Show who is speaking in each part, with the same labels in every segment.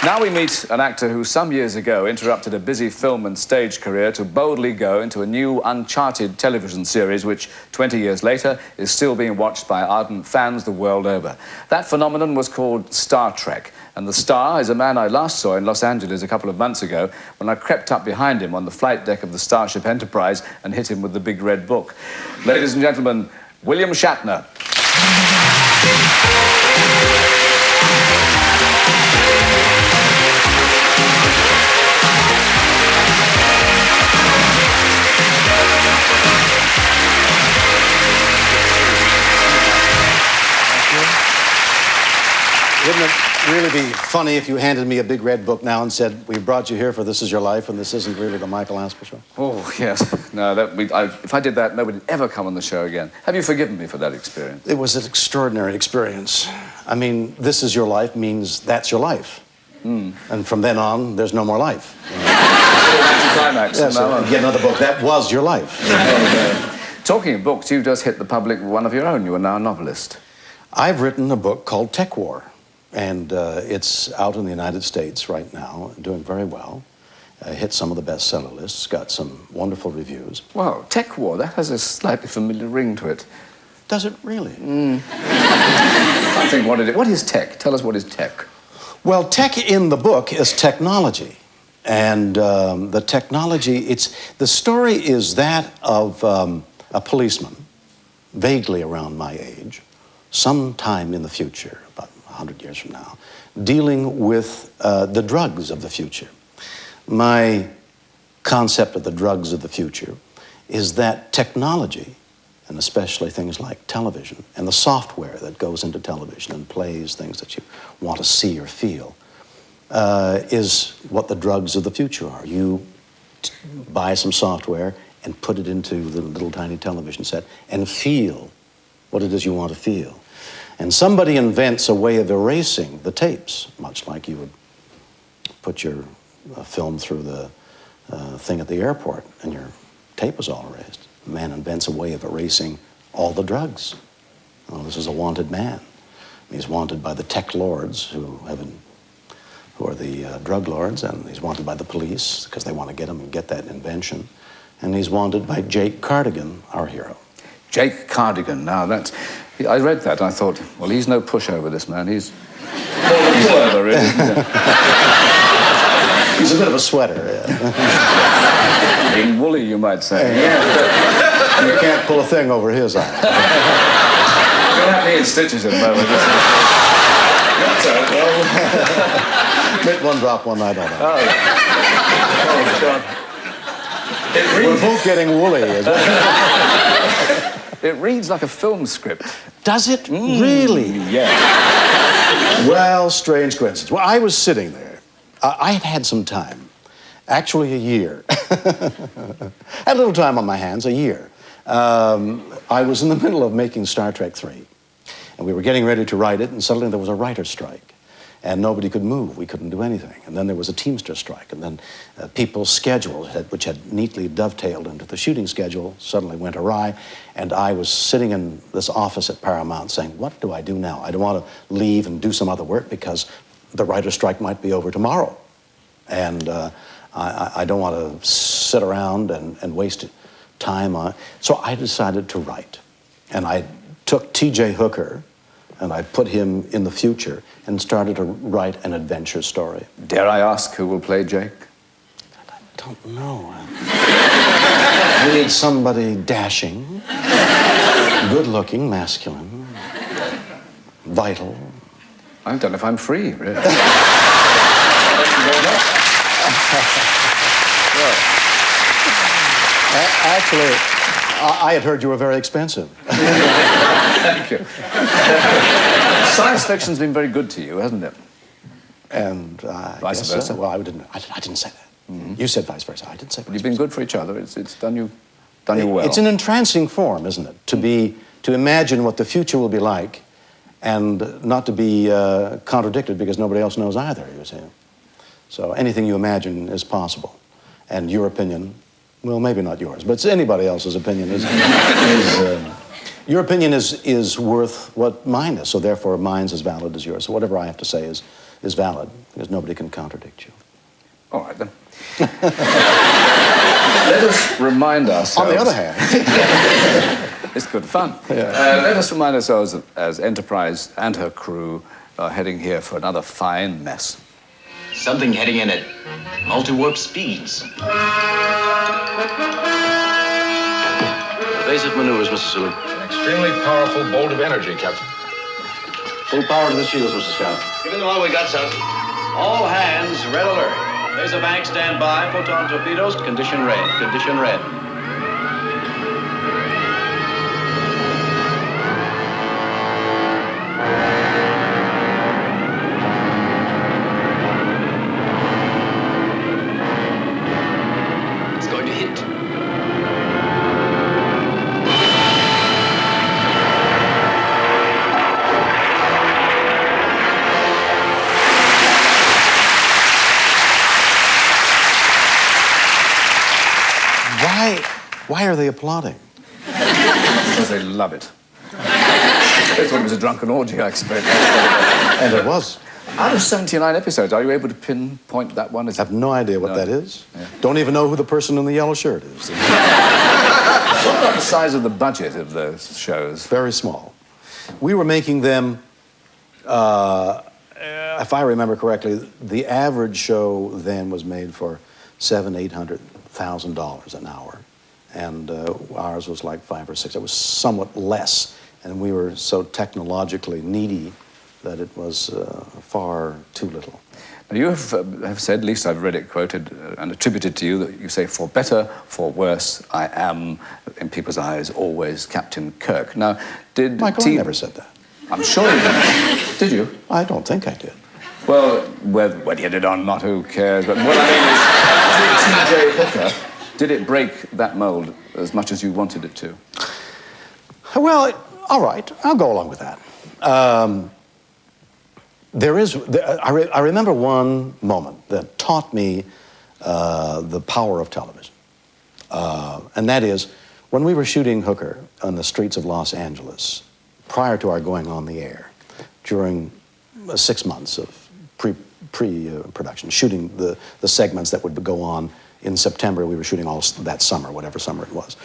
Speaker 1: Now we meet an actor who some years ago interrupted a busy film and stage career to boldly go into a new uncharted television series which 20 years later is still being watched by ardent fans the world over. That phenomenon was called Star Trek, and the star is a man I last saw in Los Angeles a couple of months ago when I crept up behind him on the flight deck of the Starship Enterprise and hit him with the big red book. Ladies and gentlemen, William Shatner.
Speaker 2: Wouldn't it really be funny if you handed me a big red book now and said, we brought you here for This Is Your Life, and this isn't really the Michael Aspel Show?
Speaker 1: Oh, yes. No, if I did that, nobody would ever come on the show again. Have you forgiven me for that experience?
Speaker 2: It was an extraordinary experience. I mean, This Is Your Life means that's your life. And from then on, there's no more life.
Speaker 1: Climax.
Speaker 2: Yeah, so get another book. That was your life.
Speaker 1: Talking of books, you've just hit the public with one of your own. You are now a novelist.
Speaker 2: I've written a book called Tech War. And it's out in the United States right now, doing very well. Hit some of the bestseller lists, got some wonderful reviews.
Speaker 1: Wow, Tech War, that has a slightly familiar ring to it.
Speaker 2: Does it really?
Speaker 1: I think what is tech? Tell us what is tech.
Speaker 2: Well, tech in the book is technology. And the technology, the story is that of a policeman, vaguely around my age, sometime in the future, about 100 years from now, dealing with the drugs of the future. My concept of the drugs of the future is that technology, and especially things like television, and the software that goes into television and plays things that you want to see or feel, is what the drugs of the future are. You buy some software and put it into the little tiny television set and feel what it is you want to feel. And somebody invents a way of erasing the tapes, much like you would put your film through the thing at the airport and your tape was all erased. A man invents a way of erasing all the drugs. Well, this is a wanted man. He's wanted by the tech lords who are the drug lords, and he's wanted by the police because they want to get him and get that invention. And he's wanted by Jake Cardigan, our hero.
Speaker 1: Jake Cardigan, now that's... I read that and I thought, well, he's no pushover, this man. He's pushover, really.
Speaker 2: He's a bit of a sweater, yeah.
Speaker 1: Being woolly, you might say.
Speaker 2: Yeah. You can't pull a thing over his eye.
Speaker 1: You'll have me in stitches in a moment. That's all right.
Speaker 2: Hit one, drop one, I don't know.
Speaker 1: Oh, God.
Speaker 2: We're both getting woolly, is it?
Speaker 1: It reads like a film script.
Speaker 2: Does it really?
Speaker 1: Yeah.
Speaker 2: Well, strange coincidence. Well, I was sitting there. I had had some time, actually a year. Had a little time on my hands, a year. I was in the middle of making Star Trek 3, and we were getting ready to write it, and suddenly there was a writer's strike. And nobody could move. We couldn't do anything. And then there was a Teamster strike. And then people's schedules, which had neatly dovetailed into the shooting schedule, suddenly went awry. And I was sitting in this office at Paramount saying, what do I do now? I don't want to leave and do some other work because the writer's strike might be over tomorrow. And I don't want to sit around and waste time on it. So I decided to write. And I took T.J. Hooker, and I put him in the future and started to write an adventure story.
Speaker 1: Dare I ask who will play Jake?
Speaker 2: I don't know. I need somebody dashing, good-looking, masculine, vital.
Speaker 1: I don't know if I'm free, really.
Speaker 2: Actually, I had heard you were very expensive.
Speaker 1: Thank you. Science fiction's been very good to you, hasn't it?
Speaker 2: And
Speaker 1: vice versa.
Speaker 2: Well, I didn't say that. You said vice versa. I didn't say vice versa.
Speaker 1: You've been good for each other. It's done you well.
Speaker 2: It's an entrancing form, isn't it? To imagine what the future will be like, and not to be contradicted because nobody else knows either. You see. So anything you imagine is possible, and your opinion, well, maybe not yours, but anybody else's opinion Your opinion is worth what mine is, so therefore mine's as valid as yours. So whatever I have to say is valid, because nobody can contradict you.
Speaker 1: All right, then. Let us remind ourselves...
Speaker 2: On the other hand...
Speaker 1: It's good fun.
Speaker 2: Yeah.
Speaker 1: Let us remind ourselves as Enterprise and her crew are heading here for another fine mess.
Speaker 3: Something heading in at multi-warp speeds.
Speaker 4: Evasive maneuvers, Mr. Sulu.
Speaker 5: An extremely powerful bolt of energy, Captain.
Speaker 4: Full power to the shields, Mr. Scout.
Speaker 3: Give them all we got, son.
Speaker 4: All hands, red alert. Laser bank, stand by. Photon torpedoes, condition red. Condition red.
Speaker 3: It's going to hit.
Speaker 2: Why are they applauding?
Speaker 1: Because they love it. They thought it was a drunken orgy, I expect.
Speaker 2: And it was.
Speaker 1: Out of 79 episodes, are you able to pinpoint that one?
Speaker 2: I have no idea what that is. Yeah. Don't even know who the person in the yellow shirt is.
Speaker 1: What about the size of the budget of those shows?
Speaker 2: Very small. We were making them, if I remember correctly, the average show then was made for $700,000-800,000 an hour. And ours was like 5 or 6. It was somewhat less. And we were so technologically needy that it was far too little.
Speaker 1: Now, you have said, at least I've read it quoted and attributed to you, that you say, for better, for worse, I am, in people's eyes, always Captain Kirk. Now, did
Speaker 2: Michael, I never said that.
Speaker 1: I'm sure you did. Did you?
Speaker 2: I don't think I did.
Speaker 1: Well, whether you did or not, who cares? But what I mean is, did T.J. Hooker, did it break that mold as much as you wanted it to?
Speaker 2: Well, all right, I'll go along with that. I remember one moment that taught me the power of television. And that is, when we were shooting Hooker on the streets of Los Angeles, prior to our going on the air, during 6 months of pre-production, shooting the segments that would go on in September. We were shooting all that summer, whatever summer it was.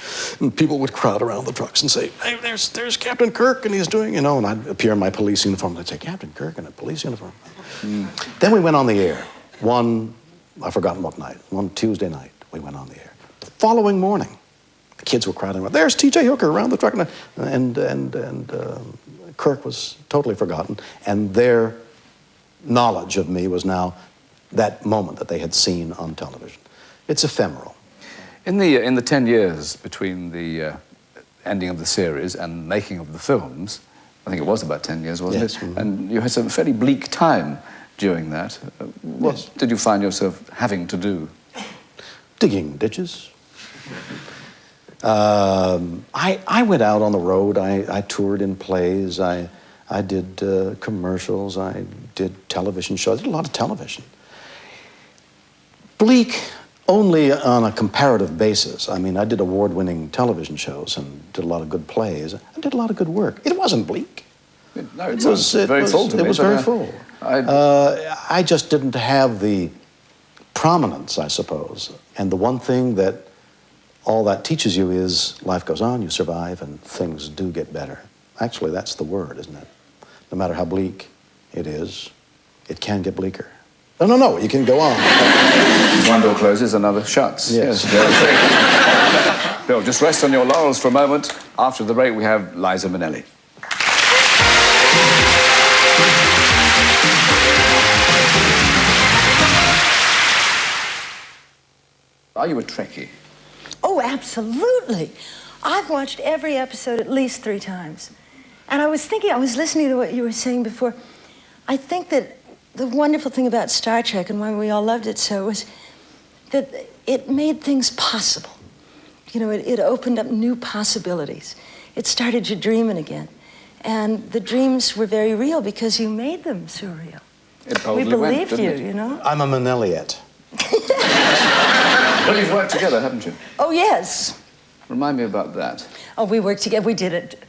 Speaker 2: And people would crowd around the trucks and say, hey, there's Captain Kirk, and he's doing, you know, and I'd appear in my police uniform, and I'd say, Captain Kirk in a police uniform? Then we went on the air. I've forgotten what night, one Tuesday night, we went on the air. The following morning, the kids were crowding around, there's T.J. Hooker around the truck, and Kirk was totally forgotten, and their knowledge of me was now that moment that they had seen on television. It's ephemeral.
Speaker 1: In the 10 years between the ending of the series and making of the films, I think it was about 10 years, wasn't
Speaker 2: yes.
Speaker 1: it? And you had some fairly bleak time during that. What did you find yourself having to do?
Speaker 2: Digging ditches. I went out on the road. I toured in plays. I did commercials. I did television shows. I did a lot of television. Bleak only on a comparative basis. I mean, I did award-winning television shows and did a lot of good plays. I did a lot of good work. It wasn't bleak.
Speaker 1: No, it was very full to me.
Speaker 2: It was very full. I just didn't have the prominence, I suppose. And the one thing that all that teaches you is life goes on, you survive, and things do get better. Actually, that's the word, isn't it? No matter how bleak it is, it can get bleaker. No, you can go on.
Speaker 1: One door closes, another shuts.
Speaker 2: Yes.
Speaker 1: Bill, just rest on your laurels for a moment. After the break, we have Liza Minnelli. Are you a Trekkie?
Speaker 6: Oh, absolutely. I've watched every episode at least 3 times. And I was listening to what you were saying before. I think that the wonderful thing about Star Trek and why we all loved it so was that it made things possible. You know, it opened up new possibilities. It started you dreaming again. And the dreams were very real because you made them surreal. We believed you, you know?
Speaker 2: I'm a Maneliet.
Speaker 1: Well, you've worked together, haven't you?
Speaker 6: Oh, yes.
Speaker 1: Remind me about that.
Speaker 6: Oh, we worked together. We did it.